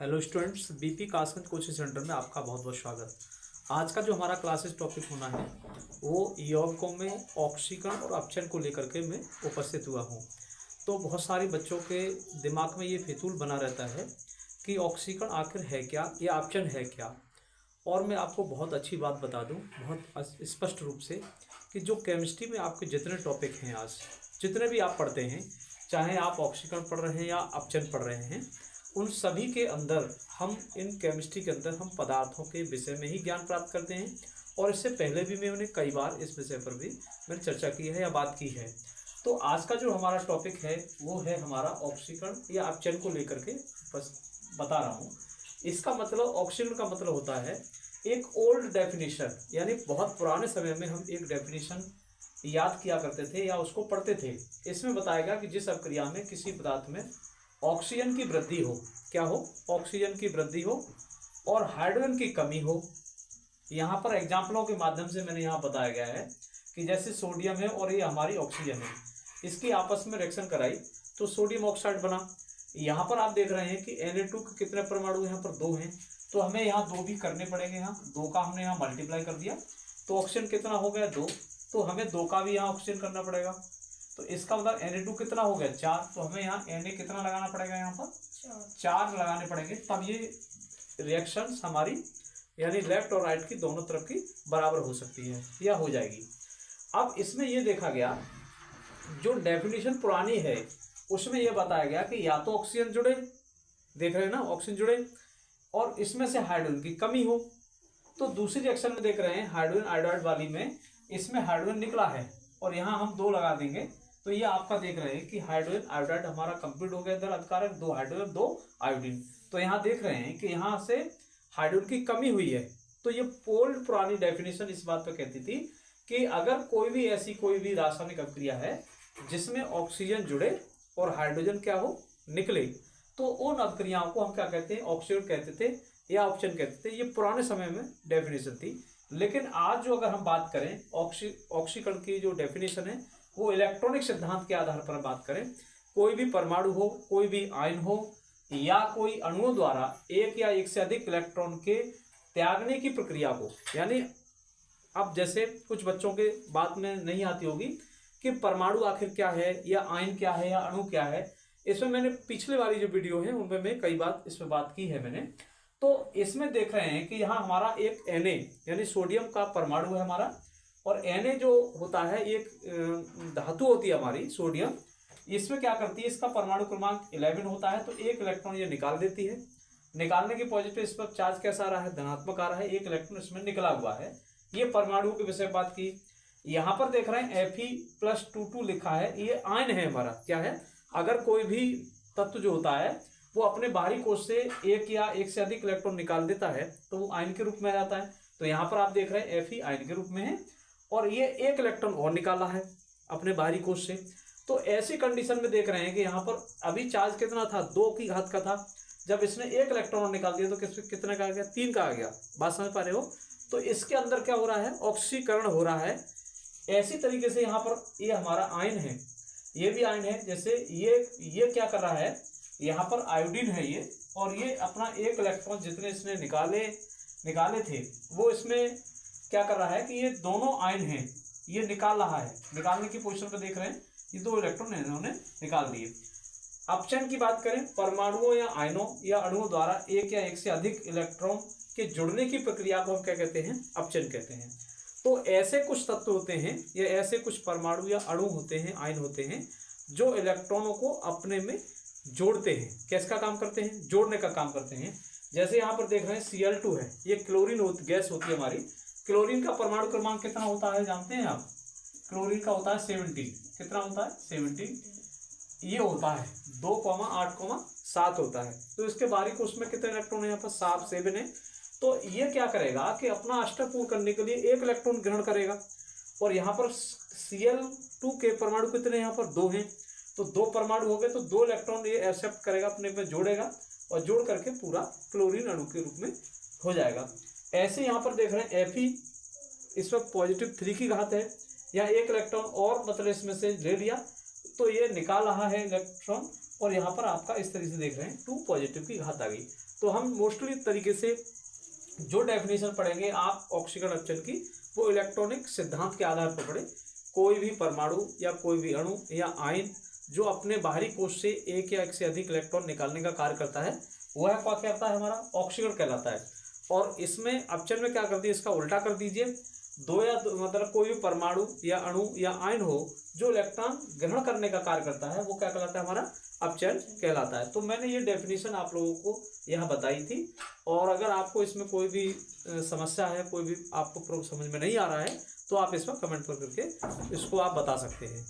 Hello students, BP Kasganj coaching centre में आपका बहुत बहुत स्वागत। आज का जो हमारा क्लासेस टॉपिक होना है वो यौगिकों में ऑक्सीकरण और अपचयन को लेकर के मैं उपस्थित हुआ हूँ। तो बहुत सारे बच्चों के दिमाग में ये फितूल बना रहता है कि ऑक्सीकरण आखिर है क्या या अपचयन है क्या। और मैं आपको बहुत अच्छी बात बता दूं बहुत स्पष्ट रूप से कि जो केमिस्ट्री में आपके जितने टॉपिक हैं, आज जितने भी आप पढ़ते हैं, चाहे आप ऑक्सीकरण पढ़ रहे हैं या अपचयन पढ़ रहे हैं, उन सभी के अंदर हम इन केमिस्ट्री के अंदर हम पदार्थों के विषय में ही ज्ञान प्राप्त करते हैं। और इससे पहले भी मैंने कई बार इस विषय पर भी मैंने चर्चा की है या बात की है। तो आज का जो हमारा टॉपिक है वो है हमारा ऑक्सीकरण या अपचयन को लेकर के बस बता रहा हूँ। इसका मतलब ऑक्सीकरण का मतलब होता है एक ओल्ड डेफिनेशन, यानी बहुत पुराने समय में हम एक डेफिनेशन याद किया करते थे या उसको पढ़ते थे। इसमें बताया गया कि जिस अभिक्रिया में किसी पदार्थ में ऑक्सीजन की वृद्धि हो, क्या हो, ऑक्सीजन की वृद्धि हो और हाइड्रोजन की कमी हो। यहाँ पर एग्जाम्पलों के माध्यम से मैंने यहाँ बताया गया है कि जैसे सोडियम है और ये हमारी ऑक्सीजन है, इसकी आपस में रिएक्शन कराई तो सोडियम ऑक्साइड बना। यहाँ पर आप देख रहे हैं कि Na2 के कितने परमाणु यहाँ पर 2 हैं, तो हमें यहाँ 2 भी करने पड़ेंगे। यहाँ 2 का हमने यहाँ मल्टीप्लाई कर दिया तो ऑक्सीजन कितना हो गया 2, तो हमें 2 का भी यहाँ ऑक्सीजन करना पड़ेगा। तो इसका मतलब Na2 कितना हो गया 4, तो हमें यहाँ Na कितना लगाना पड़ेगा, यहाँ पर 4 लगाने पड़ेंगे, तब ये रिएक्शन हमारी यानी लेफ्ट और राइट की दोनों तरफ की बराबर हो सकती है या हो जाएगी। अब इसमें ये देखा गया जो डेफिनेशन पुरानी है उसमें यह बताया गया कि या तो ऑक्सीजन जुड़े, देख रहे हैं ना, ऑक्सीजन जुड़े और इसमें से हाइड्रोजन की कमी हो। तो दूसरी रिएक्शन में देख रहे हैं हाइड्रोजन आयोडाइड वाली में, इसमें हाइड्रोजन निकला है और यहाँ हम 2 लगा देंगे तो ये आपका देख रहे हैं कि हाइड्रोजन आयोडाइड हमारा कंप्लीट हो गया। इधर अधिकारक 2 हाइड्रोजन 2 आयोडीन, तो यहाँ देख रहे हैं कि यहाँ से हाइड्रोजन की कमी हुई है। तो ये ओल्ड पुरानी डेफिनेशन इस बात पर कहती थी कि अगर कोई भी ऐसी कोई भी रासायनिक अभिक्रिया है जिसमें ऑक्सीजन जुड़े और हाइड्रोजन क्या हो, निकले, तो उन अभिक्रियाओं को हम क्या कहते हैं, ऑक्सीकरण कहते थे या अपचयन कहते थे। ये पुराने समय में डेफिनेशन थी। लेकिन आज जो अगर हम बात करें ऑक्सीकरण की जो डेफिनेशन है वो इलेक्ट्रॉनिक सिद्धांत के आधार पर बात करें, कोई भी परमाणु हो, कोई भी आयन हो या कोई अणुओं द्वारा एक या एक से अधिक इलेक्ट्रॉन के त्यागने की प्रक्रिया को, यानी अब जैसे कुछ बच्चों के बात में नहीं आती होगी कि परमाणु आखिर क्या है या आयन क्या है या अणु क्या है। इसमें मैंने पिछले वाली जो वीडियो है उनमें मैं कई बात इसमें बात की है मैंने। तो इसमें देख रहे हैं कि यहाँ हमारा एक Na यानी सोडियम का परमाणु है हमारा, और Na जो होता है एक धातु होती है हमारी सोडियम, इसमें क्या करती है, इसका परमाणु क्रमांक 11 होता है, तो एक इलेक्ट्रॉन ये निकाल देती है। निकालने के पॉजिटिव इस पर चार्ज कैसा आ रहा है, धनात्मक आ रहा है, एक इलेक्ट्रॉन इसमें निकला हुआ है। ये परमाणु के विषय बात की। यहाँ पर देख रहे हैं Fe+22 लिखा है, ये आयन है हमारा, क्या है, अगर कोई भी तत्व जो होता है वो अपने बाहरी कोश से एक या एक से अधिक इलेक्ट्रॉन निकाल देता है तो वो आयन के रूप में आ जाता है। तो यहाँ पर आप देख रहे हैं Fe आयन के रूप में है और ये एक इलेक्ट्रॉन और निकाला है अपने बाहरी कोश से। तो ऐसी कंडीशन में देख रहे हैं कि यहाँ पर अभी चार्ज कितना था, 2 की घात का था, जब इसने एक इलेक्ट्रॉन निकाल दिया तो कितने का आ गया, 3 का आ गया। बात समझ पा रहे हो। तो इसके अंदर क्या हो रहा है, ऑक्सीकरण हो रहा है। ऐसी तरीके से यहाँ पर ये हमारा आयन है, ये भी आयन है। जैसे ये क्या कर रहा है, यहाँ पर आयोडीन है ये, और ये अपना एक इलेक्ट्रॉन जितने इसने निकाले थे वो इसमें क्या कर रहा है कि ये दोनों आयन हैं, ये निकाल रहा है। निकालने की पोजीशन पर देख रहे हैं ये 2 इलेक्ट्रॉन इन्होंने निकाल दिए। अपचयन की बात करें, परमाणुओं या आयनों या अणुओं द्वारा एक या एक से अधिक इलेक्ट्रॉन के जुड़ने की प्रक्रिया को हम क्या कहते हैं, अपचयन कहते हैं। तो ऐसे कुछ तत्व होते हैं या ऐसे कुछ परमाणु या अणु होते हैं, आयन होते हैं जो इलेक्ट्रॉनों को अपने में जोड़ते हैं। किसका काम करते हैं, जोड़ने का काम करते हैं। जैसे यहाँ पर देख रहे हैं Cl2 है, ये क्लोरीन गैस होती है हमारी। क्लोरीन का परमाणु क्रमांक कितना होता है जानते हैं आप, क्लोरीन का होता है 17। कितना होता है, 17। ये होता है 2,8,7 होता है। तो इसके बाहरी कोश में कितने इलेक्ट्रॉन है, यहाँ पर 7 है। तो ये क्या करेगा कि अपना अष्टक पूर्ण करने के लिए एक इलेक्ट्रॉन ग्रहण करेगा, और यहाँ पर Cl2 के परमाणु कितने, यहाँ पर 2 हैं, तो 2 परमाणु हो गए, तो 2 इलेक्ट्रॉन ये एक्सेप्ट करेगा, अपने में जोड़ेगा और जोड़ करके पूरा क्लोरीन अणु के रूप में हो जाएगा। ऐसे यहाँ पर देख रहे हैं Fe, इस वक्त +3 की घात है, या एक इलेक्ट्रॉन और मतलब इसमें से ले लिया तो ये निकाल रहा है इलेक्ट्रॉन और यहाँ पर आपका इस तरीके से देख रहे हैं 2 पॉजिटिव की घात आ गई। तो हम मोस्टली तरीके से जो डेफिनेशन पढ़ेंगे आप ऑक्सीकरण अपचन की, वो इलेक्ट्रॉनिक सिद्धांत के आधार पर पढ़े। कोई भी परमाणु या कोई भी अणु या आयन जो अपने बाहरी कोश से एक या एक से अधिक इलेक्ट्रॉन निकालने का कार्य करता है, वह क्या कहता है, हमारा ऑक्सीकरण कहलाता है। और इसमें अपचन में क्या कर दिए, इसका उल्टा कर दीजिए। मतलब कोई भी परमाणु या अणु या आयन हो जो इलेक्ट्रॉन ग्रहण करने का कार्य करता है, वो क्या कहलाता है, हमारा अपचन कहलाता है। तो मैंने ये डेफिनेशन आप लोगों को यहाँ बताई थी। और अगर आपको इसमें कोई भी समस्या है, कोई भी आपको समझ में नहीं आ रहा है, तो आप इसमें कमेंट करके इसको आप बता सकते हैं।